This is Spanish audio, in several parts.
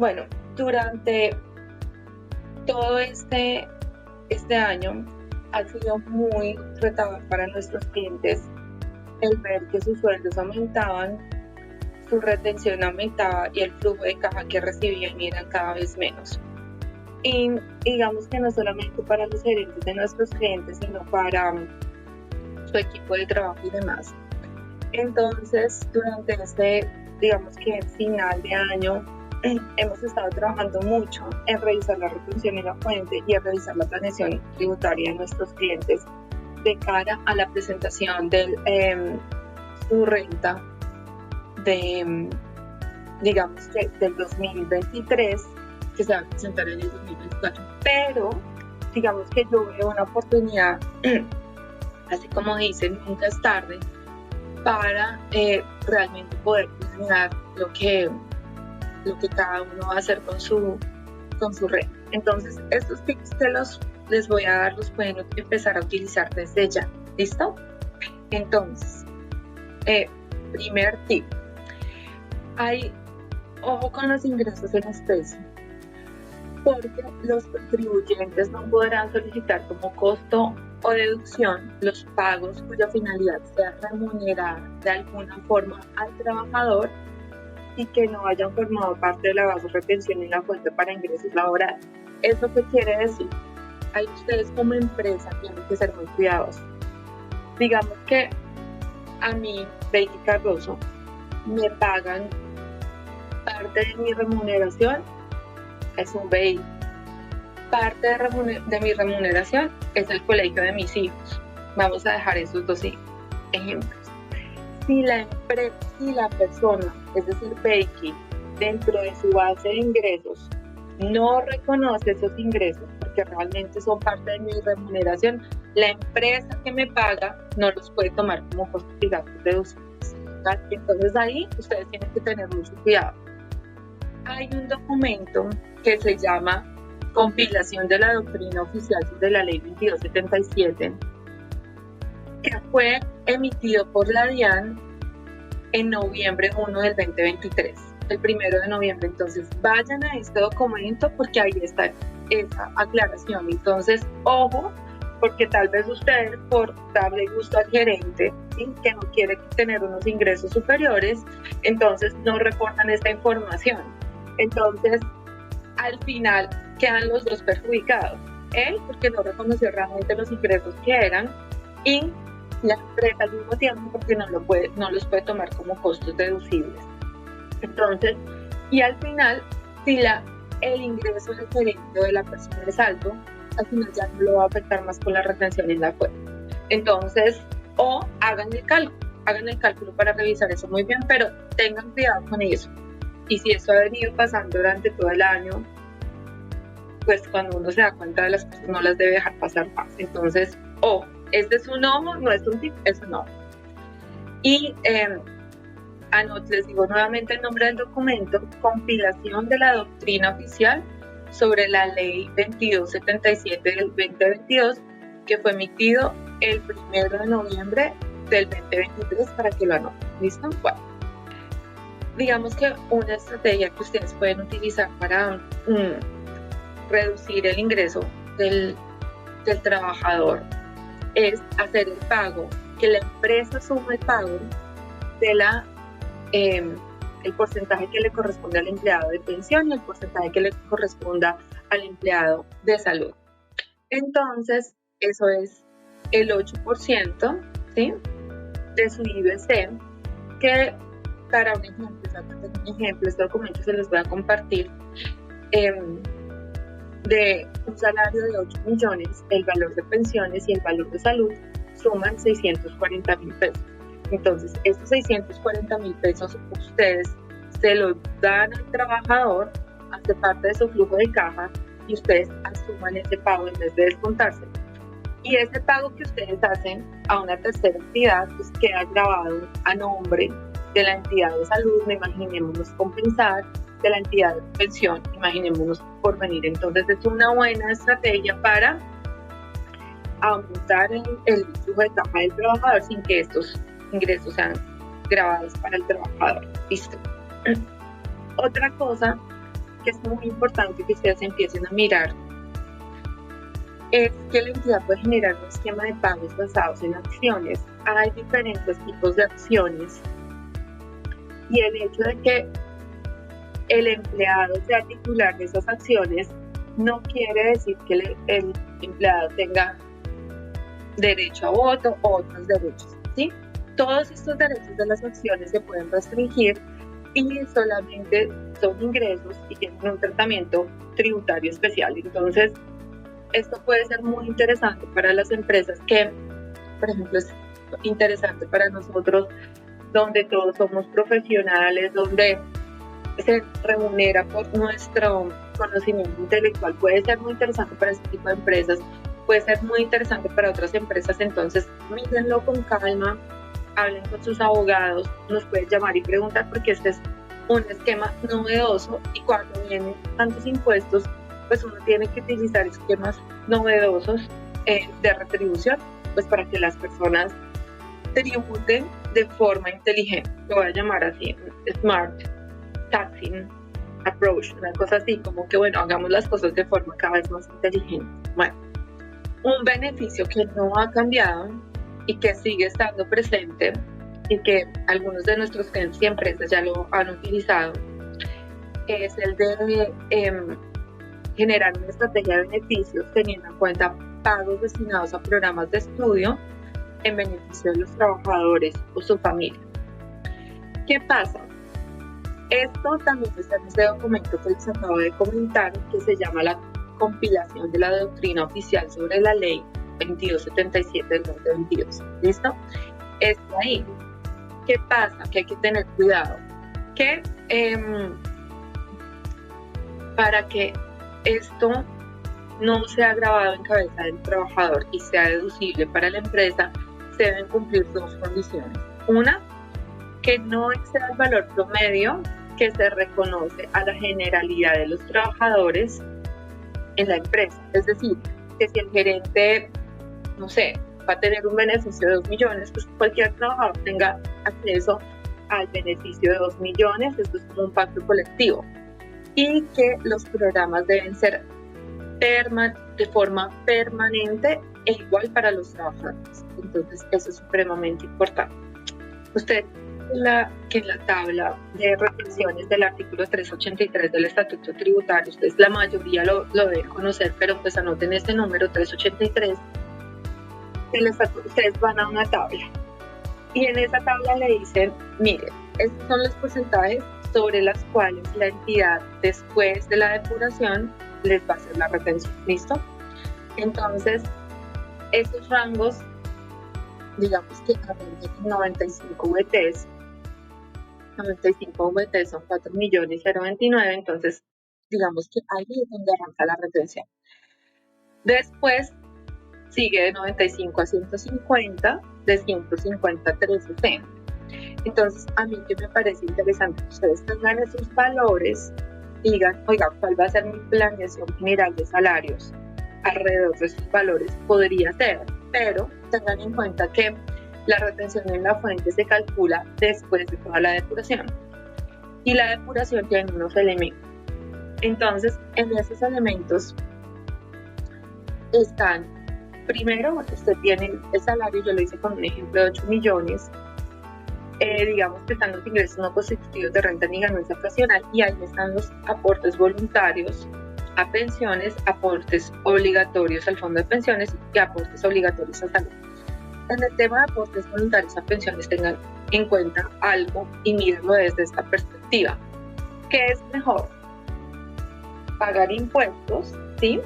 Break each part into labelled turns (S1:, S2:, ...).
S1: Bueno, durante todo este año ha sido muy retador para nuestros clientes el ver que sus sueldos aumentaban, su retención aumentaba y el flujo de caja que recibían era cada vez menos. Y digamos que no solamente para los gerentes de nuestros clientes, sino para su equipo de trabajo y demás. Entonces, durante digamos que final de año, hemos estado trabajando mucho en revisar la retención y la fuente y en revisar la planeación tributaria de nuestros clientes de cara a la presentación de su renta digamos que del 2023, que se va a presentar en el 2024. Pero digamos que yo veo una oportunidad, así como dicen, nunca es tarde, para realmente poder planear lo que cada uno va a hacer con su red. Entonces, estos tips que les voy a dar los pueden empezar a utilizar desde ya. ¿Listo? Entonces, primer tip. Ojo con los ingresos en especie, porque los contribuyentes no podrán solicitar como costo o deducción los pagos cuya finalidad sea remunerar de alguna forma al trabajador y que no hayan formado parte de la base de retención y la fuente para ingresos laborales. ¿Eso qué quiere decir? Ahí ustedes como empresa tienen que ser muy cuidadosos. Digamos que a mí, Becky Cardoso, me pagan parte de mi remuneración, es un vehículo. Parte de mi remuneración es el colegio de mis hijos. Vamos a dejar esos dos ejemplos. Si la persona, es decir, Becky, dentro de su base de ingresos, no reconoce esos ingresos porque realmente son parte de mi remuneración, la empresa que me paga no los puede tomar como costos y gastos deducibles. Entonces ahí ustedes tienen que tener mucho cuidado. Hay un documento que se llama Compilación de la Doctrina Oficial de la Ley 2277, que fue emitido por la DIAN en noviembre 1 del 2023, el 1 de noviembre. Entonces vayan a este documento porque ahí está esa aclaración. Entonces, ojo, porque tal vez ustedes, por darle gusto al gerente, ¿sí?, que no quiere tener unos ingresos superiores, entonces no reportan esta información. Entonces, al final quedan los dos perjudicados. Él, porque no reconoció realmente los ingresos que eran, y la empresa al mismo tiempo porque no los puede tomar como costos deducibles. Entonces, y al final, si el ingreso del gerente o de la persona es alto, al final ya no lo va a afectar más con la retención en la fuente. Entonces, o hagan el cálculo para revisar eso muy bien, pero tengan cuidado con eso. Y si eso ha venido pasando durante todo el año, pues cuando uno se da cuenta de las cosas no las debe dejar pasar más. Entonces, este es un ojo, no es un tip, es un ojo. Y les digo nuevamente el nombre del documento: Compilación de la Doctrina Oficial sobre la Ley 2277 del 2022, que fue emitido el 1 de noviembre del 2023, para que lo anoten. ¿Listo? Bueno, digamos que una estrategia que ustedes pueden utilizar para reducir el ingreso del trabajador es hacer el pago, que la empresa suma el pago de el porcentaje que le corresponde al empleado de pensión y el porcentaje que le corresponda al empleado de salud. Entonces, eso es el 8%, ¿sí?, de su IBC, que para un ejemplo, este documento se los voy a compartir, de un salario de 8 millones, el valor de pensiones y el valor de salud suman 640,000 pesos. Entonces, estos 640,000 pesos ustedes se los dan al trabajador, hace parte de su flujo de caja, y ustedes asuman ese pago en vez de descontárselo. Y ese pago que ustedes hacen a una tercera entidad, pues queda grabado a nombre de la entidad de salud, imaginémonos compensar, de la entidad de pensión, imaginémonos Porvenir. Entonces es una buena estrategia para aumentar el flujo de caja del trabajador sin que estos ingresos sean grabados para el trabajador. Listo. Otra cosa que es muy importante que ustedes empiecen a mirar es que la entidad puede generar un esquema de pagos basados en acciones. Hay diferentes tipos de acciones y el hecho de que el empleado sea titular de esas acciones no quiere decir que el empleado tenga derecho a voto o otros derechos, ¿sí? Todos estos derechos de las acciones se pueden restringir y solamente son ingresos y tienen un tratamiento tributario especial. Entonces, esto puede ser muy interesante para las empresas que, por ejemplo, es interesante para nosotros, donde todos somos profesionales, donde se remunera por nuestro conocimiento intelectual. Puede ser muy interesante para este tipo de empresas, puede ser muy interesante para otras empresas. Entonces, mírenlo con calma, hablen con sus abogados, nos pueden llamar y preguntar porque este es un esquema novedoso y cuando vienen tantos impuestos, pues uno tiene que utilizar esquemas novedosos de retribución, pues para que las personas tributen de forma inteligente. Lo voy a llamar así, smart taxing approach, una cosa así, como que bueno, hagamos las cosas de forma cada vez más inteligente. Bueno, un beneficio que no ha cambiado y que sigue estando presente y que algunos de nuestros clientes y empresas ya lo han utilizado es el de generar una estrategia de beneficios teniendo en cuenta pagos destinados a programas de estudio en beneficio de los trabajadores o su familia. ¿Qué pasa? Esto también está en este documento que les acabo de comentar, que se llama la compilación de la doctrina oficial sobre la ley 2277 del 2022. ¿Listo? Está ahí. ¿Qué pasa? Que hay que tener cuidado. Que para que esto no sea grabado en cabeza del trabajador y sea deducible para la empresa, se deben cumplir dos condiciones. Una, que no exceda el valor promedio que se reconoce a la generalidad de los trabajadores en la empresa. Es decir, que si el gerente, no sé, va a tener un beneficio de 2 millones, pues cualquier trabajador tenga acceso al beneficio de 2 millones, esto es como un pacto colectivo. Y que los programas deben ser de forma permanente e igual para los trabajadores. Entonces, eso es supremamente importante. Usted, que en la tabla de retenciones del artículo 383 del Estatuto Tributario, ustedes la mayoría lo deben conocer, pero pues anoten este número 383, ustedes van a una tabla y en esa tabla le dicen, miren, estos son los porcentajes sobre las cuales la entidad después de la depuración les va a hacer la retención. ¿Listo? Entonces, estos rangos, digamos que arrancan 95 VTs. 95 VTs son 4.029.000, entonces digamos que ahí es donde arranca la retención. Después sigue de 95 a 150, de 150 a 360. Entonces, a mí que me parece interesante que ustedes tengan esos valores, digan, oiga, ¿cuál va a ser mi planeación general de salarios? Alrededor de esos valores podría ser, pero tengan en cuenta que la retención en la fuente se calcula después de toda la depuración. Y la depuración tiene unos elementos. Entonces, en esos elementos están, primero, usted tiene el salario, yo lo hice con un ejemplo de 8 millones, digamos que están los ingresos no constitutivos de renta ni ganancia ocasional y ahí están los aportes voluntarios a pensiones, aportes obligatorios al fondo de pensiones y aportes obligatorios a salud. En el tema de aportes voluntarios a pensiones tengan en cuenta algo y mírenlo desde esta perspectiva. ¿Qué es mejor? ¿Pagar impuestos, sí?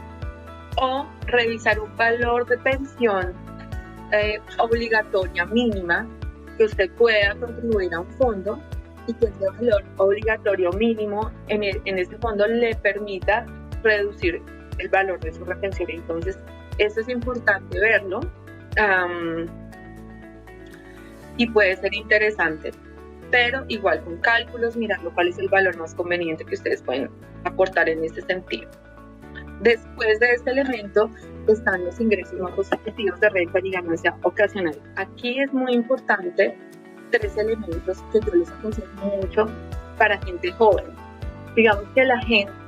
S1: ¿O revisar un valor de pensión obligatoria mínima que usted pueda contribuir a un fondo y que ese valor obligatorio mínimo en ese fondo le permita reducir el valor de su retención? Entonces, eso es importante verlo y puede ser interesante, pero igual con cálculos, mirando cuál es el valor más conveniente que ustedes pueden aportar en este sentido. Después de este elemento están los ingresos no constitutivos de renta y ganancia ocasional. Aquí es muy importante 3 elementos que yo les aconsejo mucho para gente joven. Digamos que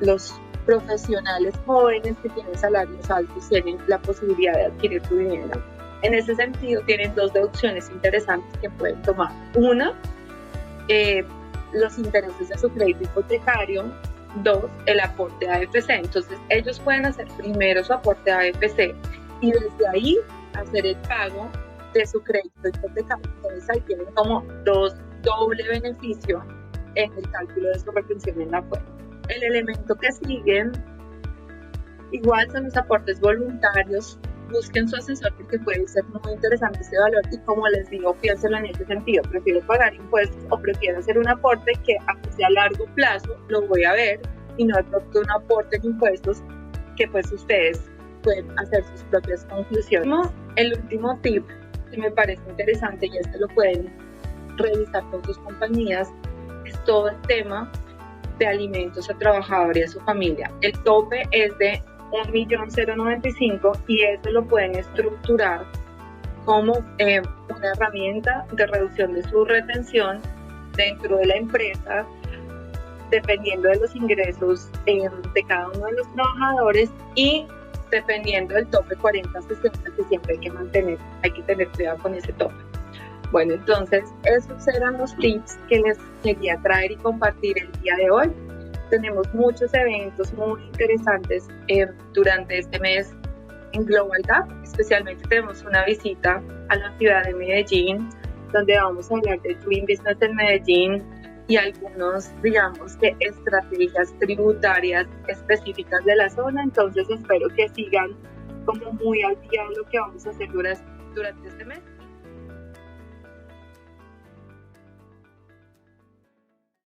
S1: los profesionales jóvenes que tienen salarios altos tienen la posibilidad de adquirir su vivienda. En ese sentido, tienen dos deducciones interesantes que pueden tomar. Una, los intereses de su crédito hipotecario. Dos, el aporte a AFC. Entonces, ellos pueden hacer primero su aporte a AFC y desde ahí hacer el pago de su crédito hipotecario. Entonces, ahí tienen como doble beneficio en el cálculo de su retención en la fuente. El elemento que sigue, igual son los aportes voluntarios. Busquen su asesor porque puede ser muy interesante este valor y como les digo, piénsenlo en ese sentido. Prefiero pagar impuestos o prefiero hacer un aporte que aunque sea a largo plazo lo voy a ver y no de pronto un aporte en impuestos que pues ustedes pueden hacer sus propias conclusiones. El último tip que me parece interesante y este lo pueden revisar con sus compañías es todo el tema de alimentos a trabajador y a su familia. El tope es de 1.095.000 y eso lo pueden estructurar como una herramienta de reducción de su retención dentro de la empresa, dependiendo de los ingresos de cada uno de los trabajadores y dependiendo del tope 40-60 que siempre hay que mantener, hay que tener cuidado con ese tope. Bueno, entonces esos eran los tips que les quería traer y compartir el día de hoy. Tenemos muchos eventos muy interesantes durante este mes en Global Gap. Especialmente tenemos una visita a la ciudad de Medellín, donde vamos a hablar de Doing Business en Medellín y algunos, digamos, que estrategias tributarias específicas de la zona. Entonces espero que sigan como muy al día de lo que vamos a hacer durante este mes.